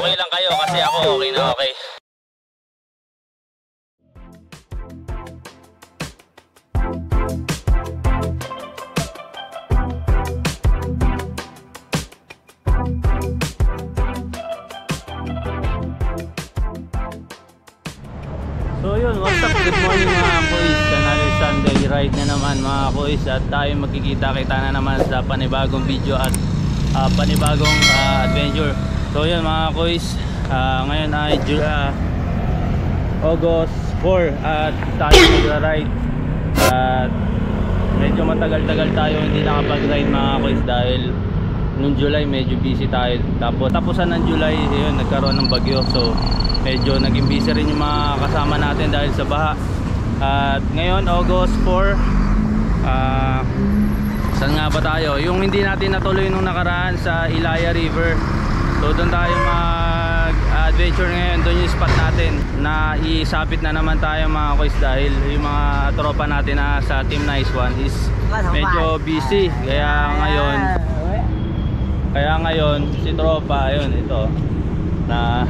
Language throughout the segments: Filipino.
okay lang kayo kasi ako okay na okay. So yun, what's up? Good morning mga kuis. Another Sunday ride na naman mga kuis. At tayo magkikita-kita na naman sa panibagong video at panibagong adventure. So yun mga kuis, ngayon ay August 4 at tayo mag-ride. At medyo matagal-tagal tayo hindi nakapag-ride mga kuis dahil nung July medyo busy tayo. Tapos tapusan ng July, yun, nagkaroon ng bagyo. So medyo naging busy rin yung mga kasama natin dahil sa baha. At ngayon August 4, saan nga ba tayo? Yung hindi natin natuloy nung nakaraan sa Ilaya River. So doon tayo mag-adventure ngayon. Doon yung spot natin na isabit na naman tayo mga kuys dahil yung mga tropa natin na sa Team Nice One is medyo busy. Kaya ngayon si tropa, ayun, ito na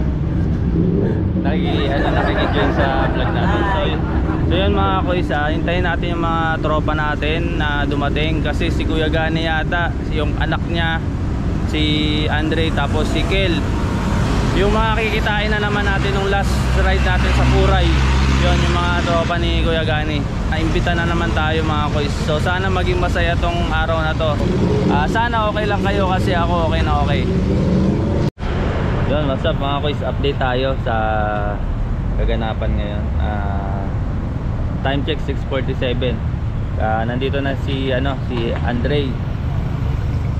nakikidjoin sa vlog natin. So yun mga kuys, hintayin natin yung mga tropa natin na dumating kasi si Kuya Gani yata, yung anak niya si Andre, tapos si Kel, yung mga kikitain na naman natin nung last ride natin sa Puray. Yun yung mga tropa ni Kuya Gani. Naimbita na naman tayo mga kuys. So sana maging masaya tong araw na to. Sana okay lang kayo kasi ako okay na okay. Yun, what's up mga kuys, update tayo sa kaganapan ngayon. Time check 6:47. Nandito na si Andre,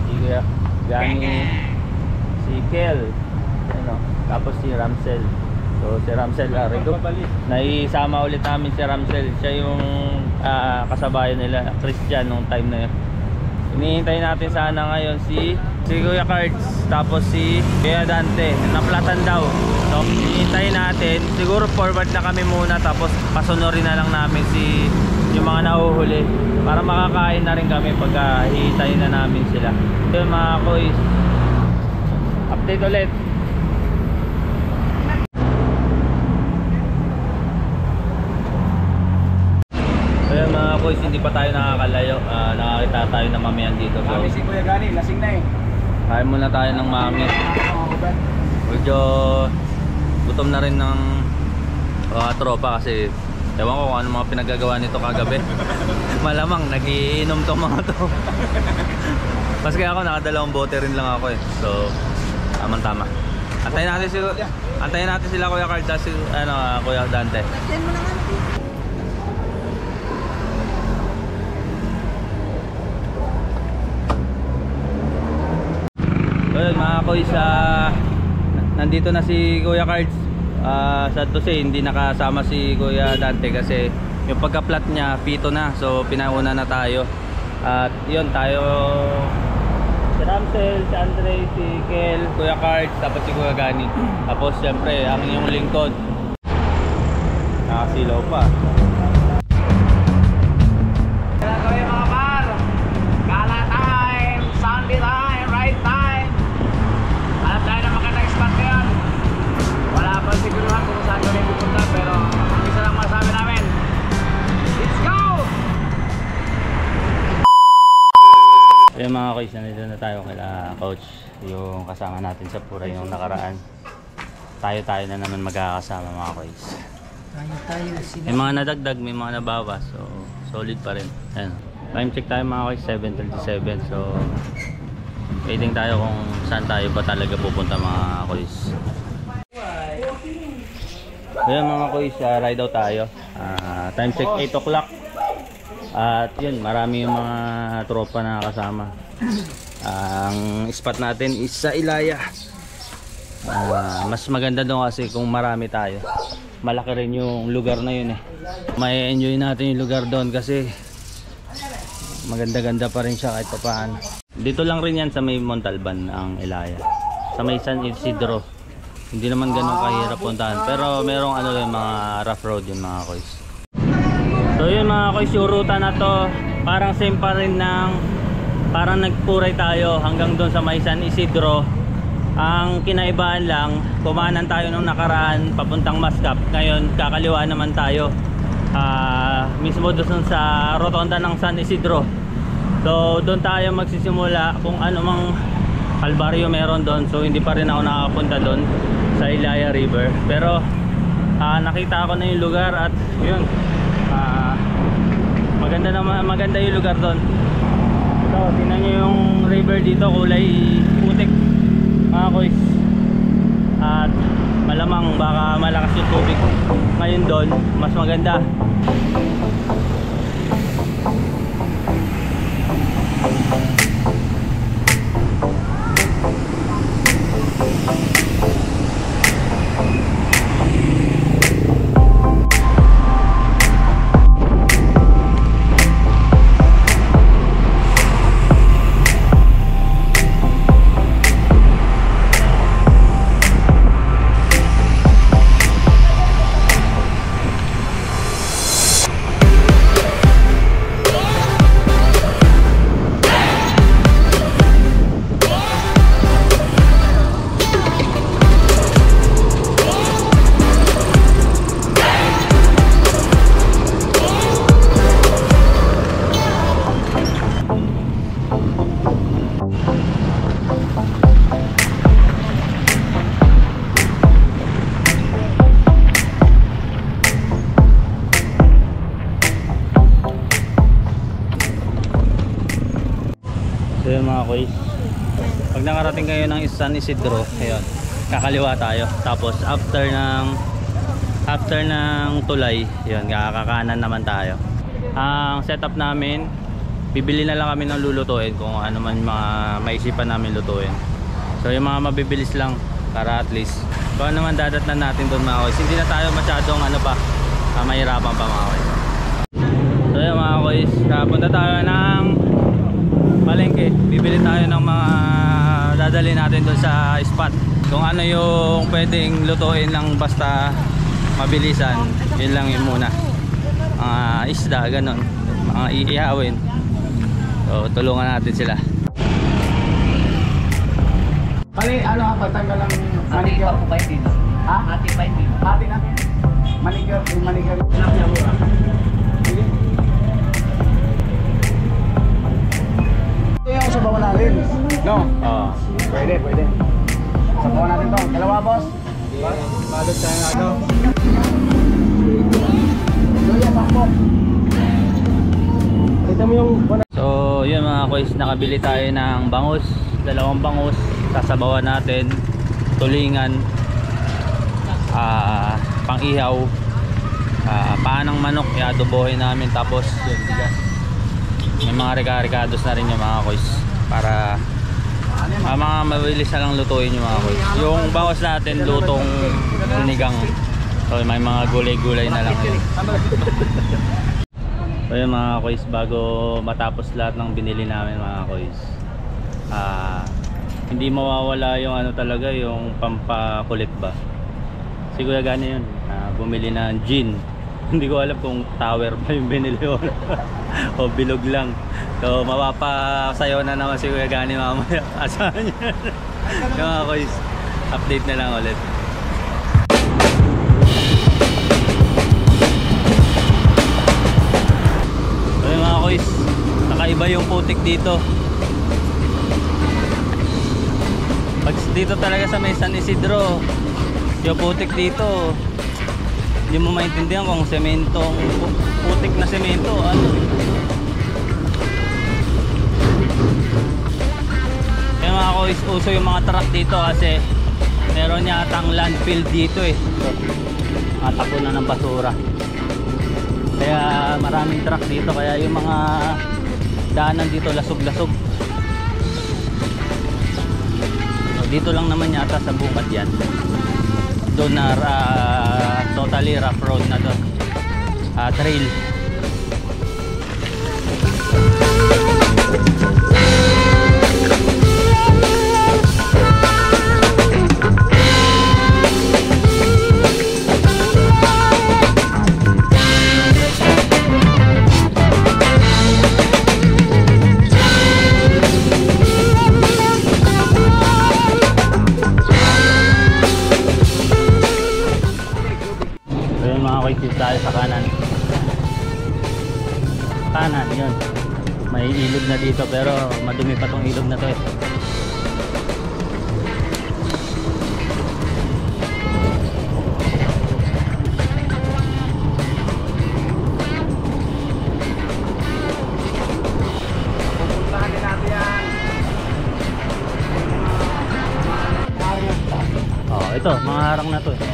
si Gani, si Kel, tapos si Ramsel. So si Ramsel, naisama ulit namin si Ramsel. Siya yung kasabayan nila Christian nung time na yun. Hinihintay natin sana ngayon si Kuya Cards, tapos si Kuya Dante, naplatan daw. So hinihintay natin, siguro forward na kami muna, tapos pasunurin na lang namin yung mga nahuhuli para makakain na rin kami pagka hihintayin na namin sila. So mga kuys, update ulit. Ayan mga kuys, hindi pa tayo nakakalayo. Nakakita tayo ng mamihan dito. So, si Kuya Gani, lasing na eh. kain muna tayo ng mami. Medyo gutom na rin ng tropa kasi ewan ko kung ano mga pinagagawa nito kagabi. Malamang nagiinom tong mga to. Mas kaya ako nakadalawang bote rin lang ako eh. So tama. Antayin natin sila Kuya Carl, si Kuya Dante. Ayun mga kuys, nandito na si Kuya Cards. Sad to say, hindi nakasama si Kuya Dante kasi yung pagka-plat niya pito na, so pinauna na tayo. At yun, tayo si Ramsel, si Andre, si Kel, Kuya Cards, tapos si Kuya Gani. Tapos syempre ang yung lingkod, nakasilaw pa. Siguruhan kung saan kami pupunta, pero isa lang masabi namin, let's go! Ayun mga kuys, nandito na tayo kila coach, yung kasama natin sa Puray yung nakaraan. Tayo na naman magkakasama mga kuys. May mga nadagdag, may mga nabawas, so solid pa rin. Ayun. Time check tayo mga kuys, 7:37. So waiting tayo kung saan tayo ba talaga pupunta mga kuys. Ayan mga kuys, ride out tayo. Time check 8 o'clock. At yun, marami yung mga tropa na kasama. Ang spot natin is sa Ilaya. Mas maganda doon kasi kung marami tayo. Malaki rin yung lugar na yun eh. May enjoy natin yung lugar doon kasi maganda-ganda pa rin siya kahit paano. Dito lang rin yan sa may Montalban ang Ilaya. Sa may San Isidro. Hindi naman ganun kahirap puntahan, pero merong mga rough road yun mga kuys. So yun mga kuys, yung ruta na to parang same pa rin ng parang nagpuray tayo hanggang doon sa may San Isidro. Ang kinaibahan lang, kumanan tayo nung nakaraan papuntang Mascap. Ngayon kakaliwa naman tayo mismo doon sa rotonda ng San Isidro. So doon tayo magsisimula kung ano mang kalbaryo meron doon. So hindi pa rin ako nakakapunta doon sa Ilaya River. Pero nakita ko na yung lugar at yun, maganda yung lugar doon. So tingnan nyo yung river dito, kulay putik mga koys. At malamang baka malakas yung tubig ngayon doon, mas maganda. So yun mga koys, pag nakarating kayo ng San Isidro, ayun, kakaliwa tayo. Tapos after ng tulay, yun, kakakanan naman tayo. Ang setup namin, bibili na lang kami ng lulutuin kung ano man mga maisipan namin lutuin. So yung mga mabibilis lang para at least kung ano man dadatnan natin doon mga koys, hindi na tayo masyadong mahirapan pa mga koys. So yun mga koys, punta tayo ng palengke, bibili tayo ng mga dadali natin doon sa spot. Kung ano yung pwedeng lutuin lang basta mabilisan, yun lang yun muna. Mga isda, ganun, mga iihawin. So tulungan natin sila. Pali, pagtanggal ng manicure. Ati pa din. Ha? Ati pa din. Ati na? Manicure, manicure. Sige. Ito yung sabawan natin. No? Oo. Pwede. Sabawan natin to. Dalawa, boss. Balot tayo na ito. So yun mga koys, nakabili tayo ng bangus, dalawang bangus, sasabawan natin, tulingan, pang-ihaw, paan ng manok, iadobohin namin, tapos yun, may mga rika-rikados na rin yung mga koys para mga mabilis na lang lutuin yung mga koys. Yung bangus natin lutong sinigang, so may mga gulay-gulay na lang yun. So yun mga koys, bago matapos lahat ng binili namin mga koys, hindi mawawala yung talaga, yung pampakulit ba. Si Kuya Gani yun, bumili ng gin. Hindi ko alam kung tower ba yung binili o o bilog lang. So mapapasayaw na naman si Kuya Gani mamaya. Asahan niya. Yung mga koys, update na lang ulit. Mga koys, nakaiba yung putik dito. Pag dito talaga sa may San Isidro, yung putik dito, hindi mo maintindihan kung semento, putik na semento, Kaya mga koys, uso yung mga truck dito kasi meron yatang landfill dito matakbo na ng basura. Kaya maraming truck dito, kaya yung mga daanan dito lasog-lasog. So, dito lang naman yata sa bukad yan. Doon na totally rough road na doon. Trail. tayo sa kanan. Kanan, yun. May ilog na dito pero madumi pa tong ilog na to eh. Pupuntahan din natin yan. Oh, ito, mga harang na to eh.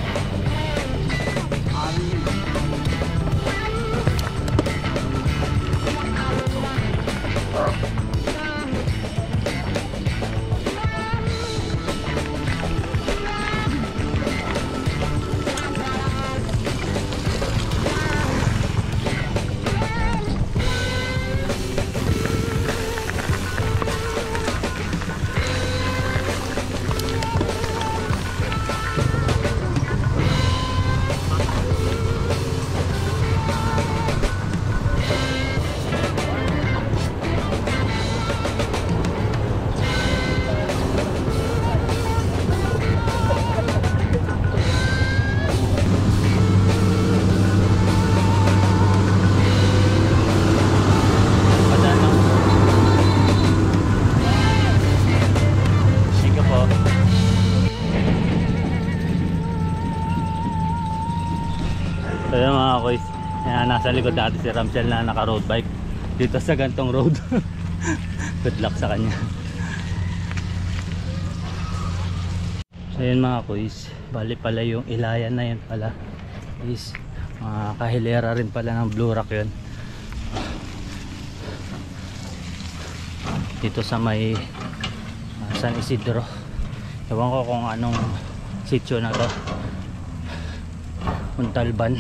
So yun mga koys, nasa likod natin si Ramsel na naka road bike dito sa gantong road. Good luck sa kanya. So yun mga koys, bali pala yung ilayan na yun pala is kahilera rin pala ng Blue Rock yun. Dito sa may San Isidro. Ewan ko kung anong sitio na to, Montalban.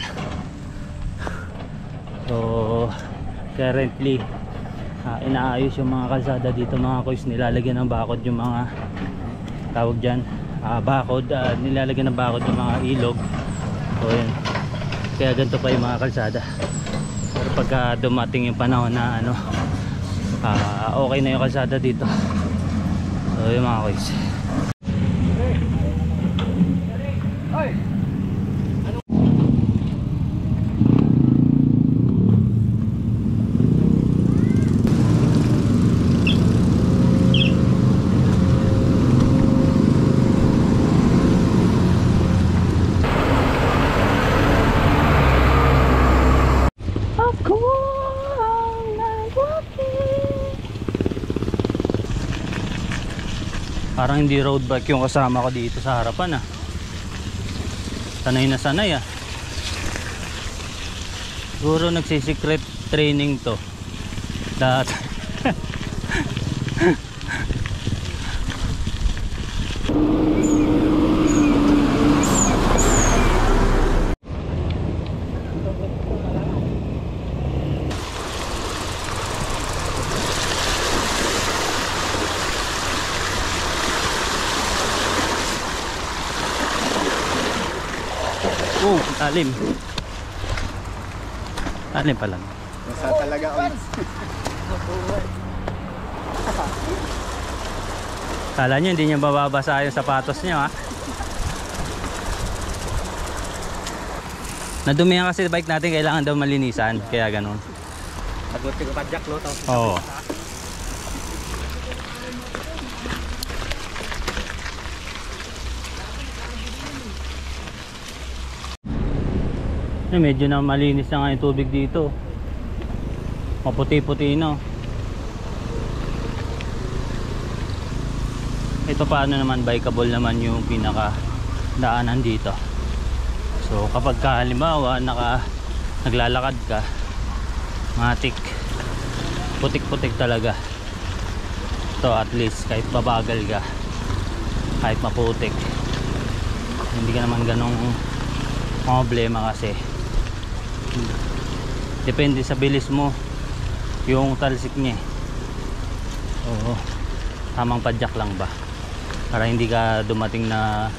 So currently inaayos yung mga kalsada dito mga koys. Nilalagyan ng bakod yung mga tawag dyan, bakod, nilalagyan ng bakod yung mga ilog. So yun, kaya ganito pa yung mga kalsada. Pero pagka dumating yung panahon na ano, okay na yung kalsada dito. So yun mga koys. Parang hindi road bike yung kasama ko dito sa harapan ah. Sanay na sanay ah. Siguro nagsisecret training to dati. Oh, talim. Talim pa lang. Nasa talaga on. Kala nyo hindi niya bababasa yung sapatos niya ha. Nadumihan kasi bike natin, kailangan daw malinisan. Kaya ganun. Pagbuti ko pa jack lo to. Oo. Medyo na malinis na nga yung tubig dito. Maputi-puti no. Ito paano naman, bikeable naman yung pinaka daanan dito. So kapag halimbawa naglalakad ka, matik, putik-putik talaga. Ito at least kahit babagal ka, kahit maputik, hindi ka naman ganong problema kasi depende sa bilis mo yung talsik niya. Oo, tamang padyak lang ba para hindi ka dumating na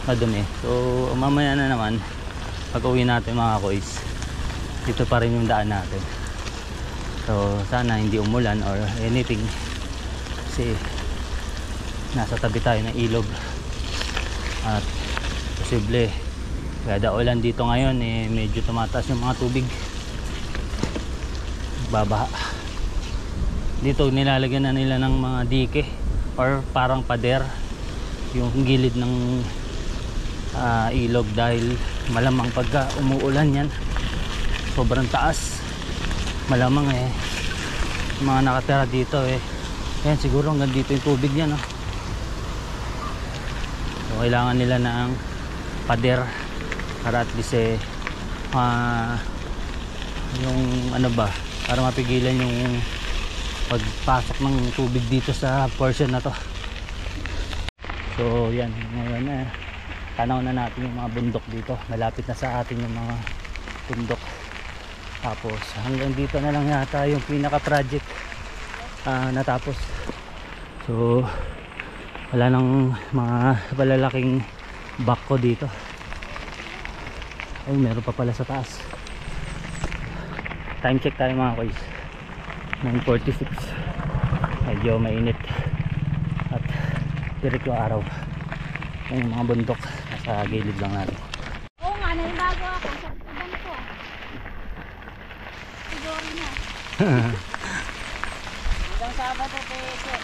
madumi. So mamaya na naman pag uwi natin mga koys, dito pa rin yung daan natin. So sana hindi umulan or anything kasi nasa tabi tayo ng ilog at posible Kada ulan dito ngayon eh, medyo tumataas yung mga tubig, babaha. Dito nilalagyan na nila ng mga dike or parang pader yung gilid ng ilog, dahil malamang pagka umuulan yan sobrang taas, malamang eh yung mga nakatira dito eh, yan siguro hanggang dito yung tubig niya, no? So kailangan nila ng pader para at least eh yung ano ba, para mapigilan yung pagpasok ng tubig dito sa portion na to. So yan, ngayon na tanaw na natin yung mga bundok dito, malapit na sa atin yung mga bundok. Tapos hanggang dito na lang yata yung pinaka project natapos. So wala nang mga malalaking bako dito. Ay, meron pa pala sa taas. Time check tayo mga boys, 9:46. Medyo mainit at tirik yung araw. Yung mga bundok nasa gilid lang natin. Oo nga, nanibago ako sa taban ko. Siguro na. Hanggang Sabado, Peke.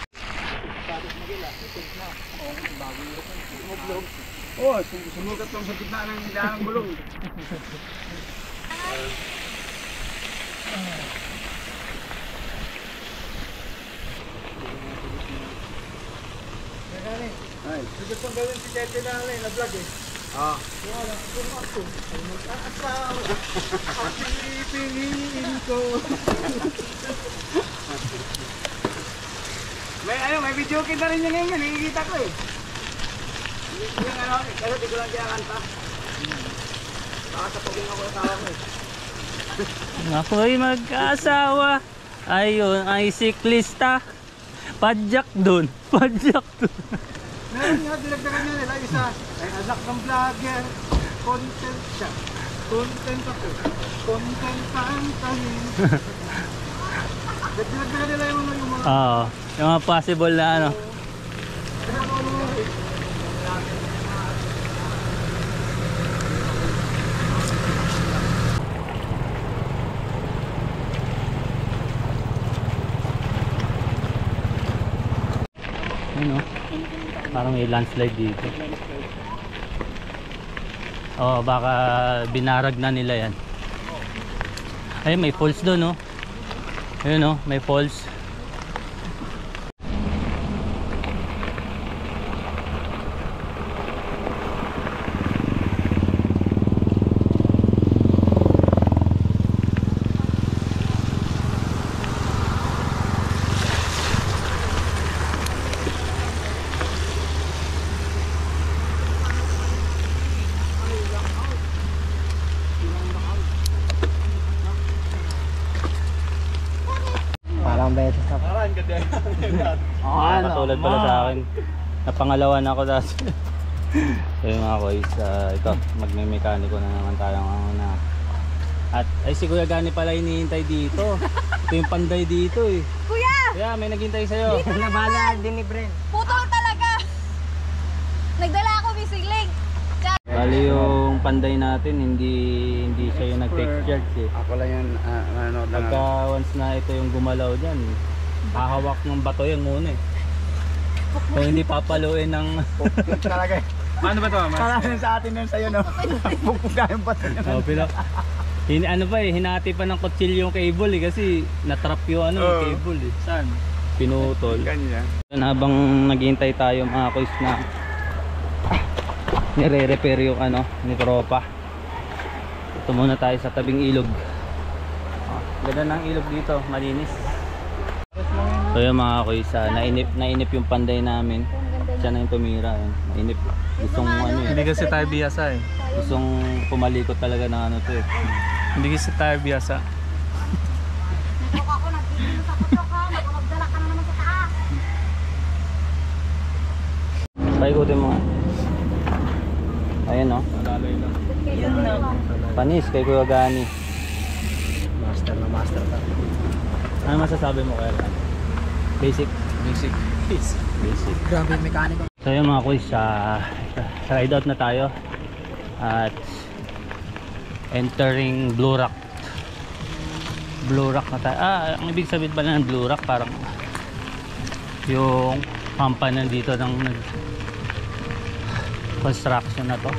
Oh, sumugat lang sa gitna ng daang gulong. Ay, gusto kong gawin si Tete na vlog eh. Ah. Wala, kung ako ay mag-aasawa, ang pipiliin ko. May video kita rin niya ngayon, nakikita ko eh. Yung ano, kasi di ko lang kinakanta. Baka sapagin ako yung tawa ko eh. Ako'y mag-asawa, ayun ay siklista, padjak dun, padjak dun. Meron nga, dinagdagan niya nila isa. Ay anak ng vlogger, content siya. Content ako, content kantahin. Dinagdagan nila yung mga... Oo, yung mga possible na ano. Ano? Parang may landslide dito. Oh, baka binarag na nila yan. Ay, may falls doon, no? Ayun, no? May falls. Parang beses na. Parang ganda. Katulad pala sa akin. Napangalawan ako dati. So yung mga boys, ito, magme-mekaniko na naman tayo na. At ay si Kuya Gani pala hinihintay dito. Ito yung panday dito eh. Kuya! Kuya, may naghintay sa'yo. Nabala din ni Bren. Putol talaga! Nagdala ako bisiglig. Bali yung panday natin, hindi siya yung nag-take charge eh. Ako lang yung nanonood lang. Pagka once na ito yung gumalaw dyan, hahawak ng bato yan muna eh. Kung hindi papaluin ng... Talaga eh. Ano ba to? Parang sa atin yun sa'yo, no? Pupugayang pa sa'yo. Oh, ano pa eh, hinati pa ng kutsilyo yung cable eh, kasi natrap yung yung cable eh. Saan? Pinutol. Ganyan. Habang naghihintay tayo mga kuys na nire-repair yung ni tropa. Ito muna tayo sa tabing ilog. Ganda ng ilog dito, malinis. So yung mga kuys, nainip yung panday namin. Siya na yung tumira. Nainip. Gustong Hindi kasi tayo biyasa eh. Gustong pumalikot talaga ng to eh. Hindi kasi tayo biyasa. Natok ako, nagpili sa kutok ha. Magdala ka na naman sa taas. Paikutin mo nga. Ayan o. Malalay lang. Yun na. Panis kay Kuya Gani. Master na master ka. Ano masasabi mo kaya? Basic. Basic. Basic. Grabe yung mekaniko. So yung mga kuys, sa ride out na tayo. At entering Blue Rock. Blue Rock na tayo. Ang ibig sabihin pala ng Blue Rock, parang yung pampa nandito ng construction na to.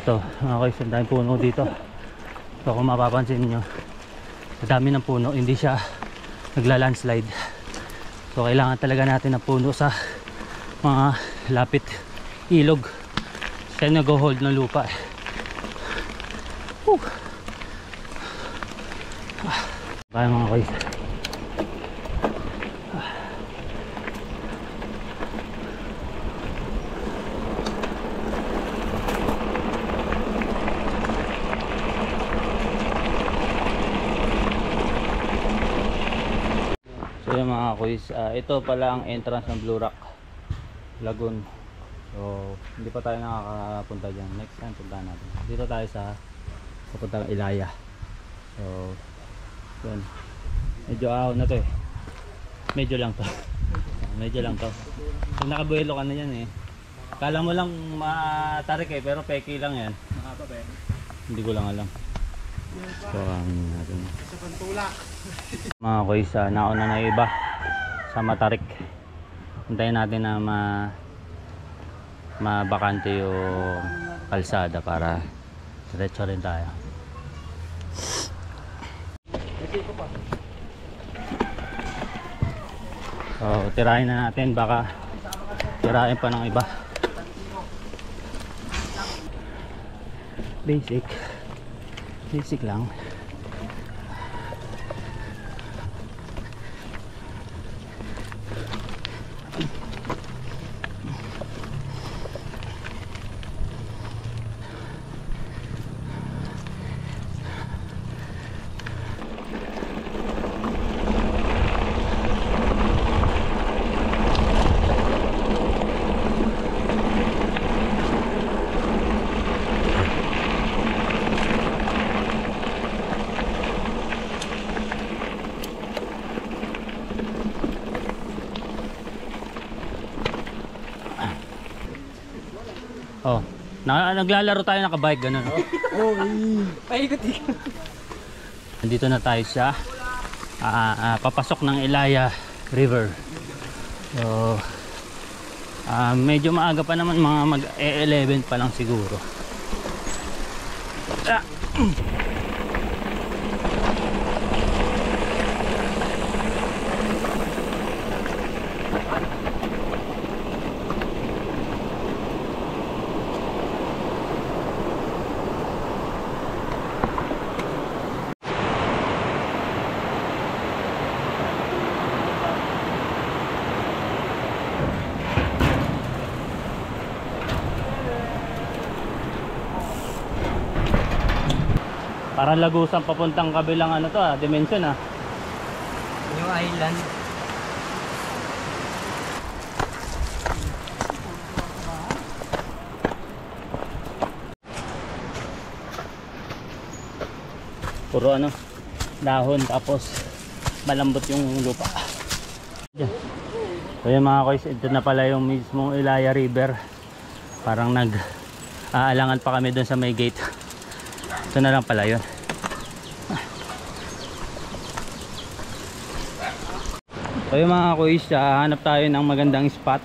Ito mga guys, ang daming puno dito. So kung mapapansin nyo, ang dami ng puno, hindi siya nagla-landslide. So kailangan talaga natin ng puno sa mga lapit ilog. Kasi nag-hold ng lupa. Kaya mga guys. So yung mga kuys, ito pala ang entrance ng Blue Rock Lagoon. So hindi pa tayo nakakapunta dyan. Next time punta natin. Dito tayo sa papuntang Ilaya. So yun. Medyo ahon na to eh. Medyo lang to. Medyo lang to. Pag nakabuelo ka na yan eh. Kala mo lang matarik eh, pero peki lang yan. Hindi ko lang alam. So natin. Mga kuys, nauna na iba sa matarik. Hintayin natin na mabakante yung kalsada para diretso rin tayo. So tirahin na natin, baka tirahin pa ng iba. Basic lang. Oh, naglalaro tayo nakabike ganun. Paikot-ikot. Nandito na tayo sa papasok ng Ilaya River. So medyo maaga pa naman, mga mag-11 pa lang siguro. Parang Lagusan papuntang kabilang ano to dimension New Island. Puro dahon, tapos malambot yung lupa. So yun mga guys, ito na pala yung mismong Ilaya River. Parang aalangan pa kami dun sa may gate. Ito na lang pala yun. So yung mga kuys, hanap tayo ng magandang spot.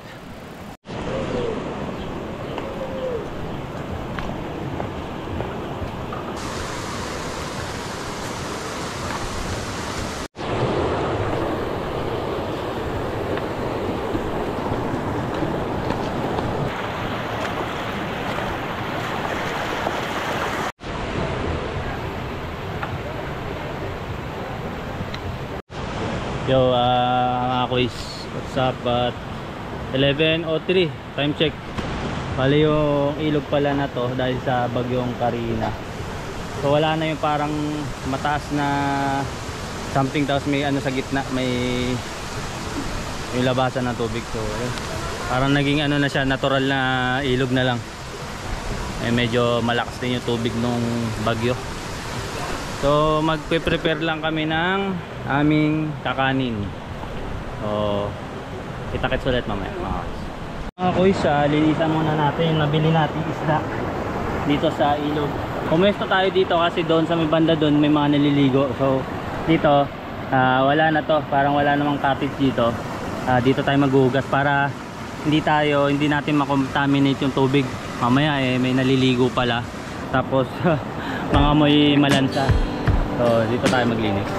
Yo, mga quiz. What's up? At 11:03 time check. Bali yung ilog pala na to dahil sa bagyong Karina. So wala na yung parang mataas na something, tapos may ano sa gitna, may labasan ng tubig. So parang naging ano na siya, natural na ilog na lang. Medyo malakas din yung tubig nung bagyo. So magpe-prepare lang kami ng aming kakanin. So kita-kits ulit mamaya. Mga kuys, linisan muna natin yung nabili natin isda dito sa ilog. Pumesto tayo dito kasi doon sa may banda doon may mga naliligo. So dito wala na to, parang wala namang cottage dito. Dito tayo maghugas para hindi natin makontaminate yung tubig. Mamaya may naliligo pala, tapos mga amoy malansa. So dito tayo maglinis.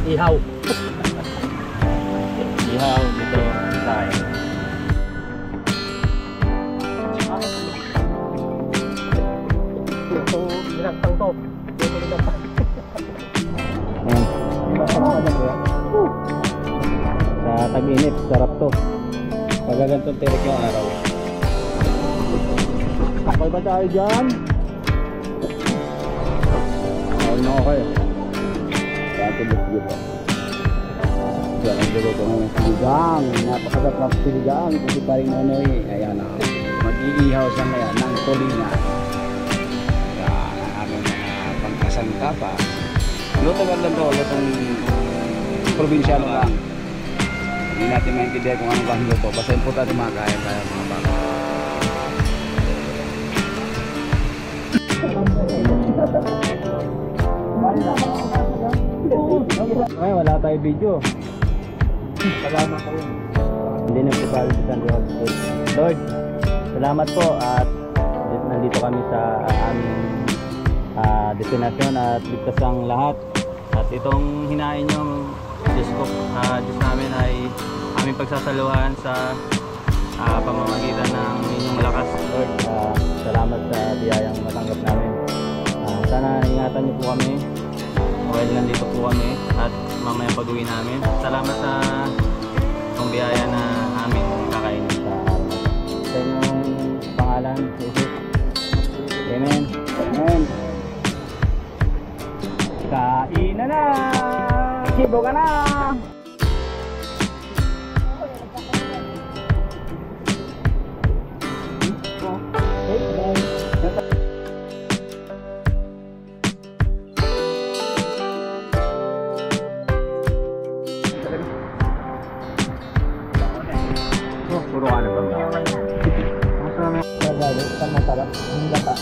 Ihaw. Ihaw dito tayo. Sa tag-init, sarap to. Pag ganitong tirik yung araw. Okay ba tayo dyan? Okay na okay. Tulog dito. Yan ang dulo ko ng siligang. Napakasarap siligang. Kasi pa rin Nonoy. Ayan na. Mag-iihaw siya ngayon ng tulinga. Yan ang aming mga pangkasangka pa. Luto ba lang to? Lutong probinsyano lang. Hindi natin maintindihan kung anong klaseng luto. Basta importante makakain tayo mga baka. Ay, wala tayo video. Salamat po. Hindi nagpapalo si San Jose. Lord, salamat po at nandito kami sa aming destinasyon at ligtas ang lahat. At itong hinain nyo, Diyos ko, Diyos namin ay aming pagsasaluhan sa pamamagitan ng inyong lakas. Lord, salamat sa biyayang matanggap namin. Sana ingatan nyo po kami while nandito po kami at mamaya pag-uwi namin. Salamat sa itong biyaya na aming kakainin sa araw. Sa inyong pangalan, Jesus. Amen. Amen. Kain na! Sibo ka na! Puro ka na bang gawin? Masarap. Ang gata.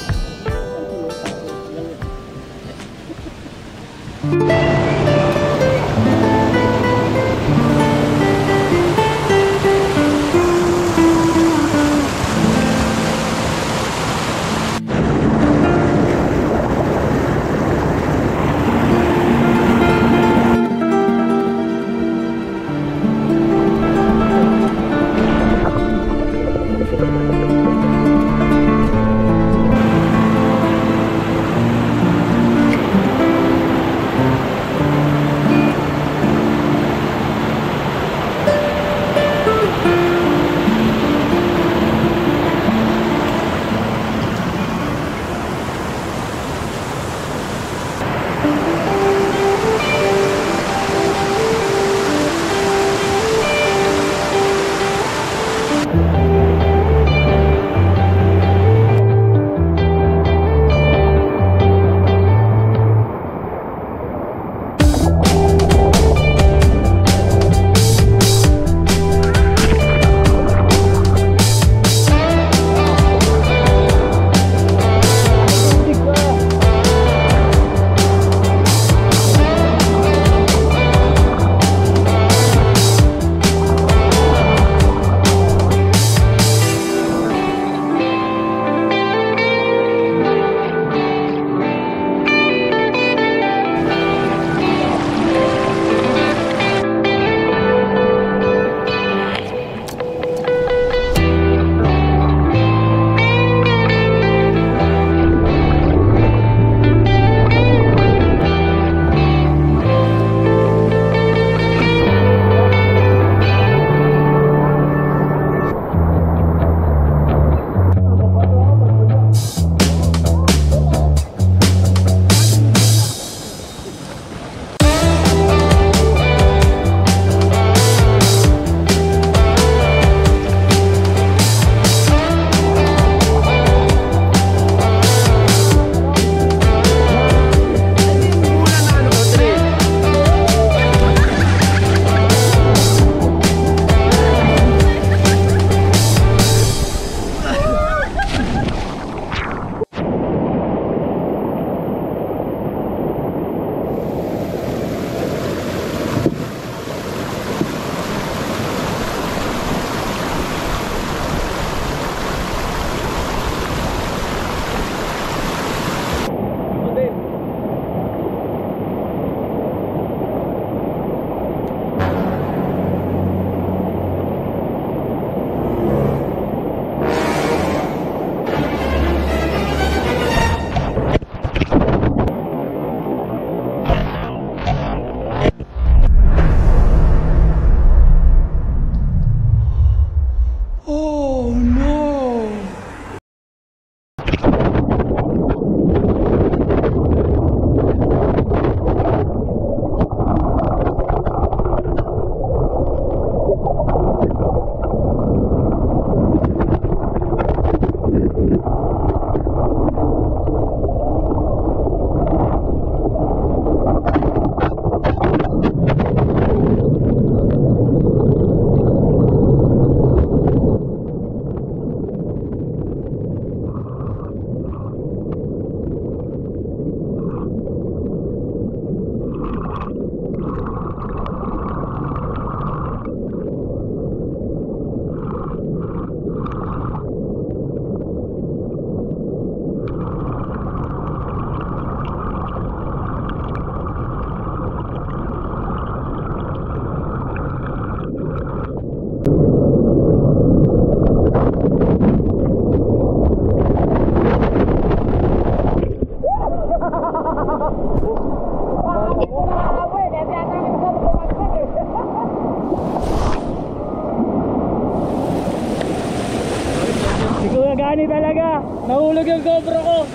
Gani talaga. Nahulog yung GoPro ko.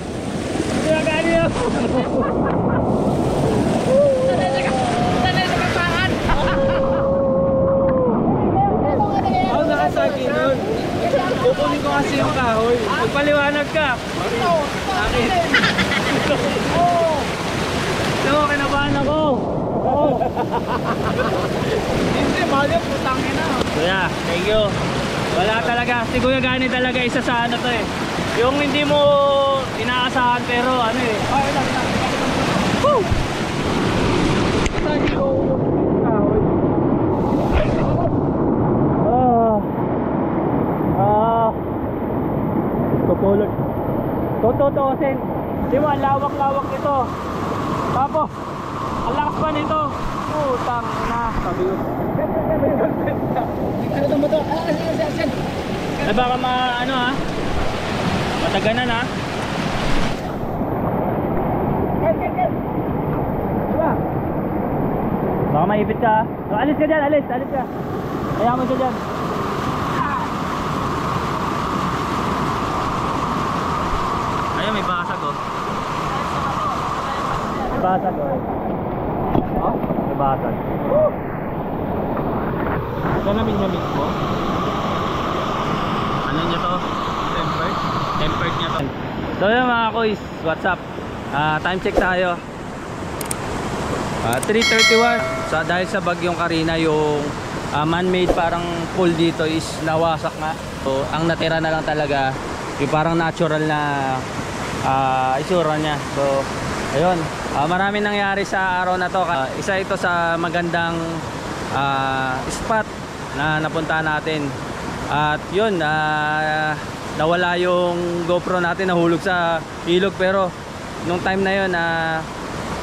Kuya Gani yun. Ako nakasagi nun. Kukunin ko kasi yung kahoy. Magpaliwanag ka. Bakit? So, kinabahan ako. Hindi, mahal yung putangin na. Kuya, thank you. Wala talaga. Si Kuya Gani talaga isa sa ano to eh. Yung hindi mo inaasahan pero ano eh. Ay, lang. Woo! Sagi ko kahoy. Tutulog. Tututusin. Di mo, ang lawak-lawak nito. Tapos, ang lakas pa nito. Putang na. Sabi ko. Ano mo to? Asan? Eh baka ano ha? Mataganan ha? Ken. Diba? Baka maipit ka ha? Oh, alis ka dyan, alis ka. Kaya mo siya dyan. Ayun, may basag oh. May basag oh. Oh? May basag. Ganamin-yamin ko. Ano niya to? Tempered. Tempered niya to. So yun mga kuys, what's up? Time check tayo. 3:31. So dahil sa bagyong Karina, yung man-made parang pool dito is nawasak nga. So ang natira na lang talaga yung parang natural na isura niya. So ayun, marami nangyari sa araw na to. Isa ito sa magandang spot na napunta natin. At yun, nawala yung GoPro natin, nahulog sa ilog. Pero nung time na yun,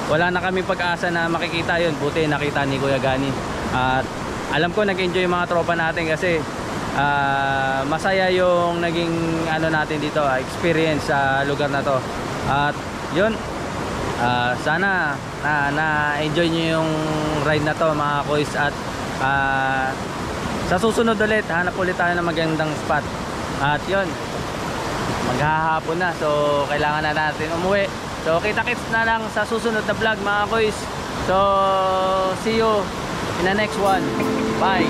wala na kami pag-asa na makikita yun. Buti nakita ni Kuya Gani. At alam ko nag-enjoy yung mga tropa natin kasi masaya yung naging ano natin dito, experience sa lugar na to. At yun, sana na-enjoy nyo yung ride na to mga kuys. At sa susunod ulit, hanap ulit tayo ng magandang spot. At yun, maghahapon na, so kailangan na natin umuwi. So kita-kits na lang sa susunod na vlog mga kuys. So see you in the next one. Bye.